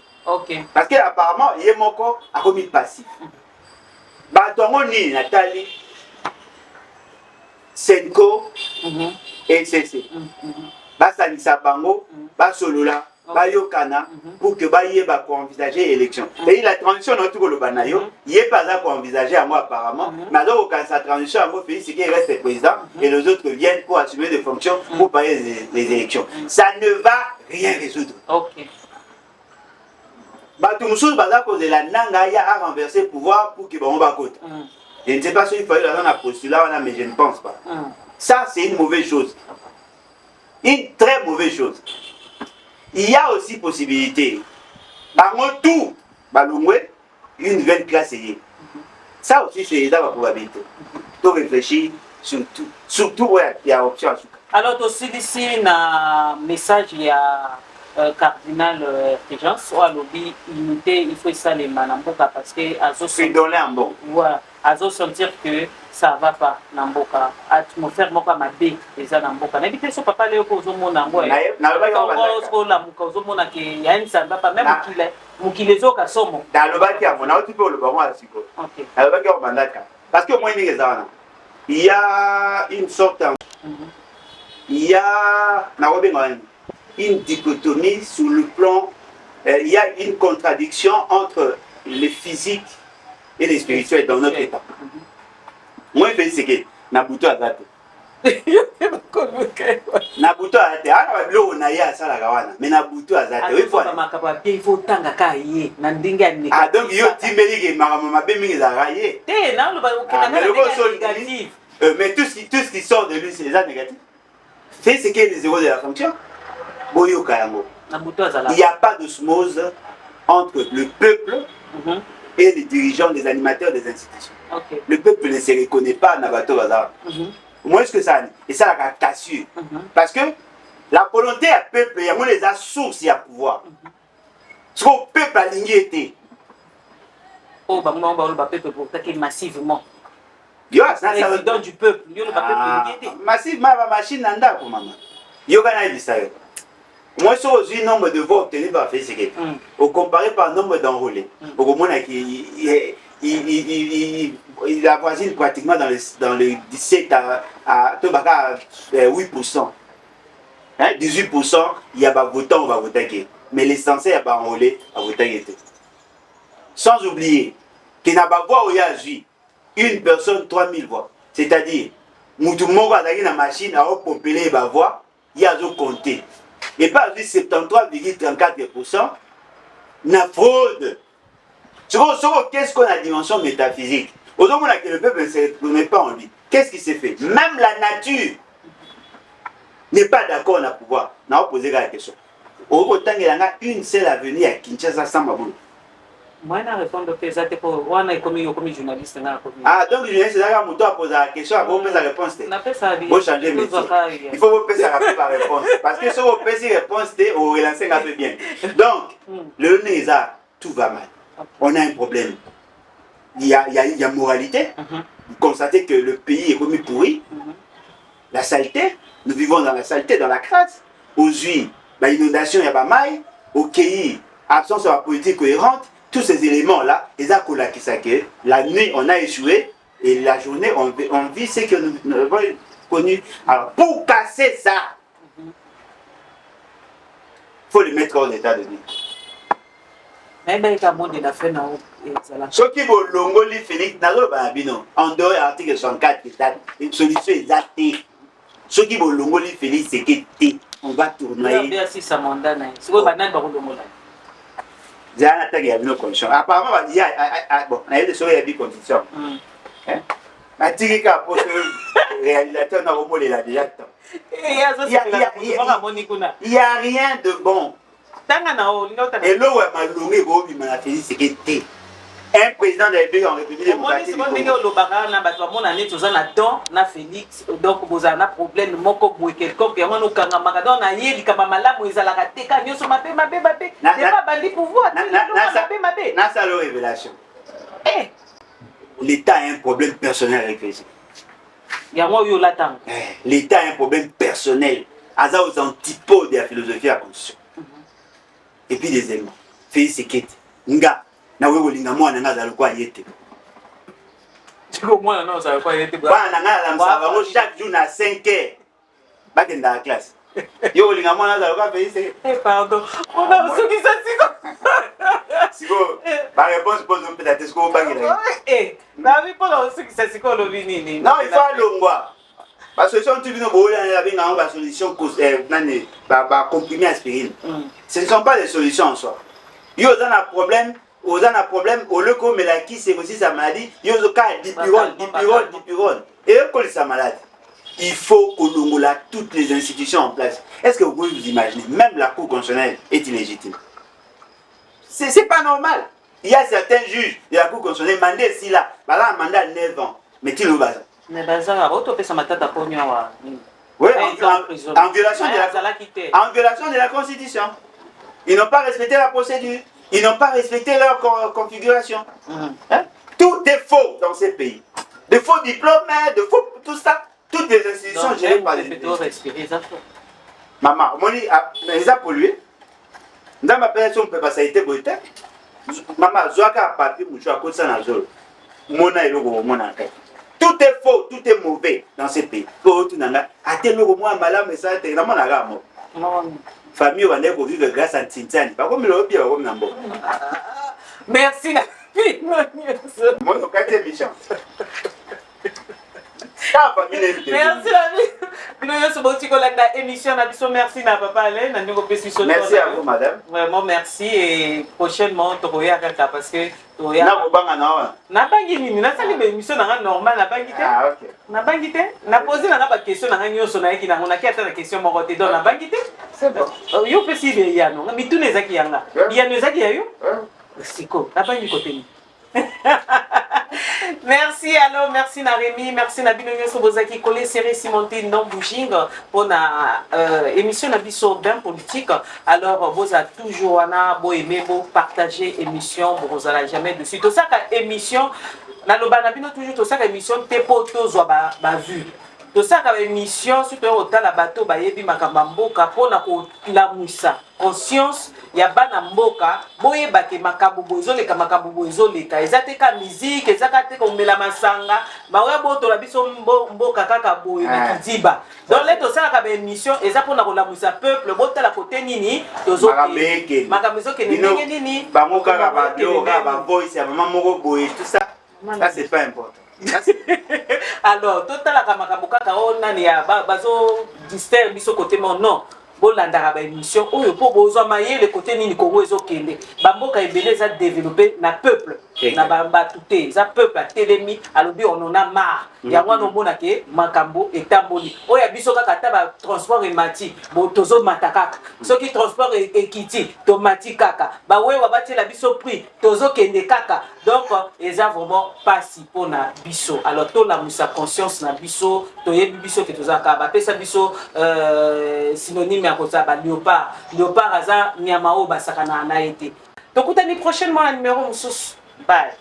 Speaker 1: Parce qu'apparemment, il est moko a commis passif. Batongo ni Nathalie, Senko et CC. Basalisa bango, basolola, bayokana pour que baye ba ko envisager l'élection. Et la transition dans tout le banayo, il est pas là pour envisager à moi apparemment, mais alors quand sa transition à moi Félix Tshisekedi reste président et les autres viennent pour assumer des fonctions pour payer les élections. Ça ne va rien résoudre. Batumsou baza cause de la nanga ya a renversé le pouvoir pour que bon va côté. Je ne sais pas si il fallait dans la postulat mais je ne pense pas. Ça c'est une mauvaise chose. Une très mauvaise chose. Il y a aussi possibilité, par tout, une nouvelle classe. Ça aussi, c'est dans la probabilité. Tu réfléchis surtout, il y a option.
Speaker 2: Alors, aussi, ici, un message, il y a cardinal Régence, ou à l'objet, il faut ça les manamboka parce que
Speaker 1: c'est donné en bon.
Speaker 2: Voilà, à sentir que ça va pas Namboka. Tu me faire moka ma bé déjà Namboka. N'habitez sur papa Léo Kozomo Nambo. La Kozomona qui y a une samba pas même Mukilezo Kasomo.
Speaker 1: Dans le bac à mon autre pour le baron à Siko. Dans le bac à Mandaka. Parce que moi, il y a une sorte. Il y a une dichotomie sur le plan. Il y a une contradiction entre le physique et le spirituel dans notre état. Moi, je fais que Nabuto a gâté. Nabuto a gâté. Ah, l'eau n'a pas ça la gawana. Mais Nabuto a gâté.
Speaker 2: Il faut tanga kaye. Nandinga ni.
Speaker 1: Ah donc yo timbeli que ma belle mine a raillé.
Speaker 2: Eh non, le négatif.
Speaker 1: Mais tout ce qui sort de lui c'est déjà négatif. C'est ce qui est les zéros de la fonction. Boyo Kayango. Il n'y a pas d'osmose entre le peuple et les dirigeants, les animateurs des institutions. Le peuple ne se reconnaît pas à Nabato Bazar. Moi, est-ce que ça et ça la cassure. Parce que la volonté du peuple, il y a les sources, il y a pouvoir. Ce que le peuple a ligné était.
Speaker 2: Oh, bah, moi, le peuple pour attaquer massivement.
Speaker 1: Yo, ça
Speaker 2: le président du peuple. Yo, le peuple
Speaker 1: massivement, la machine n'anda pour maman. Yo, quand il dit ça. Moi, je suis le nombre de voix obtenus par Félix Tshisekedi. Au comparé par le nombre d'enrôlés. Au moins, il avoisine pratiquement dans le 17 à 8%. Hein, 18%, il y a des votants, on va voter. Mais l'essentiel, il y a des enrôlés, à voter. Sans oublier qu'il n'y a pas de voix où il y a une personne, 3000 voix. C'est-à-dire, Moutoumoko a une machine à pomper les voix, il y a compté. Et pas 73,34%, na fraude. Qu'est-ce qu'on a dimension métaphysique? Aujourd'hui, le peuple ne se reconnaît pas en lui. Qu'est-ce qui s'est fait? Même la nature n'est pas d'accord dans le pouvoir. On a posé la question. Autant il y a une seule avenue à Kinshasa sans Maboulou.
Speaker 2: Moi, je réponds que c'est pour moi, comme journaliste.
Speaker 1: Ah, donc le journaliste a posé la question, il faut poser la réponse. Il faut changer de métier. Il faut poser la réponse. Parce que si vous posez la réponse, vous relancez un peu bien. Donc, le NESA, tout va mal. On a un problème. Il y a moralité. Vous constatez que le pays est comme pourri. La saleté. Nous vivons dans la saleté, dans la crasse. Aujourd'hui, inondation, il y a maille, ok, absence de la politique cohérente, tous ces éléments-là, ils ont que la nuit, on a échoué, et la journée, on vit ce que nous avons connu. Alors, pour casser ça, il faut le mettre en état de nuit. Ce qui vaut l'ongoli Félix, en dehors de l'article 64, une solution exacte. Ce qui vaut l'ongoli Félix, c'est que on va tourner.
Speaker 2: Merci, ça mandat. C'est quoi, banane,
Speaker 1: j'ai un attaque, il y a une condition. Apparemment, il y a bon, il y a des choses, il y a des conditions. Mais tu dis qu'à le réalisateur n'a pas déjà déjà. Il n'y a rien de bon. Et là où il m'a fait, c'est que un président de la République en République démocratique.
Speaker 2: Félix, donc vous avez un problème, moko boue quelqu'un qui a un kanga magado na yeli kama malamu ezala kateka nyoso mabe pas bandi pouvoir
Speaker 1: na ça la révélation. L'État a un problème personnel avec les gens. L'État a un problème personnel. Aza aux antipodes de la philosophie de la Constitution. Et puis des éléments. Félix Sekete. Nga. Na wewe linga mwana nga za kwa yete.
Speaker 2: Moi non ça pas yete.
Speaker 1: Bana nga la chaque jour à 5 heures. Ba dans la classe. Yo linga mwana za kwa Félix Sekete.
Speaker 2: Pardon. On a ce qui ça
Speaker 1: siko. Ba réponse pose peut-être ce qu'on va dire.
Speaker 2: Na vi pose ce qui ça siko lo vini.
Speaker 1: Non, il faut longwa. Parce que si on tue une solution comprimée aspirine. Ce ne sont pas des solutions en soi. Il y a un problème, au lieu qu'on me la qui c'est aussi sa maladie, il y a un cas dipyrone. Et quand sa maladie, il faut qu'on ait toutes les institutions en place. Est-ce que vous pouvez vous imaginer, même la Cour constitutionnelle est illégitime? C'est pas normal. Il y a certains juges de la Cour constitutionnelle, mandé si là, un mandat de 9 ans, mais tu le bases.
Speaker 2: Mais bazar, auto pesa matata ponyo wa.
Speaker 1: Oui, en violation de la Constitution. Ils n'ont pas respecté la procédure. Ils n'ont pas respecté leur configuration. Hein? Tout est faux dans ces pays. De faux diplômes, de faux tout ça. Toutes les institutions gérées par les institutions. Maman, ils ont pollué. Dans ma personne, on peut pas s'arrêter pour être. Maman, Zoaka papier, mouchou à côté de ça. Mona et le gros, mona. Tout est faux, tout est mauvais dans ces pays. Famille va vivre grâce à Tintani. Pas comme le bien, comme Nambo.
Speaker 2: Merci la fille.
Speaker 1: Moi, je suis méchant.
Speaker 2: Merci la vie. Merci na papa Alain.
Speaker 1: Merci à vous, madame.
Speaker 2: Vraiment merci et prochainement tu regardes parce que
Speaker 1: na
Speaker 2: bangi nini na sali émission na normal na bangi te.
Speaker 1: Ah OK.
Speaker 2: Na bangi te. Na poser na ba question na nyoso na yaki na on a qui la question moko te donc na bangi te.
Speaker 1: C'est bon.
Speaker 2: Yo pesi be ya no. Mi tune zaki yanga. Ya no zaki ya yo. Siko. Na bangi côté. Merci, alors merci Naremi, merci Nabino Sobozaki, collé serré Simonté non bouging pour la émission Nabiso bien politique. Alors vous avez toujours beau aimer, beau partager émission, vous n'allez jamais dessus. Tout ça émission, Nabino toujours tout ça émission t'es pas tous ba vu. Tout ça émission surtout au la bateau ba yebi makambamboka pour na la moussa. Conscience ya bana mboka boye bake makabu boizole ka makabu boizole ka ezate ka musique ezaka te ko mela masanga bawe boto la biso mboka kaka boye kidiba donc les to sala ka émission eza pona ko la musa peuple bota la côté nini tozo makamezo ke nini
Speaker 1: bamoka ka ba bio ka ba voice ya maman moko boye tout ça ça c'est pas important.
Speaker 2: Alors total la makabu kaka ona ni ya bazo disturb biso côté mon non bolanda ba émission oyo po bozwa maye le côté nini Congo ezokende bamboka ebele za développer na peuple na bamba touté za peuple a telemi alobi on en a marre ya mwana omona ke makambo etamboli oya biso kaka ta ba transport emati bo tozo matakaka soki transport ekiti to mati kaka ba wewa batela biso prix tozo kende kaka donc eza vraiment pasi pona biso alors to la musa conscience na biso to yebi biso ke tozaka ba pesa biso synonyme ya koza ba léopard aza nyama o basaka na été tokutani prochainement na numéro mususu bye.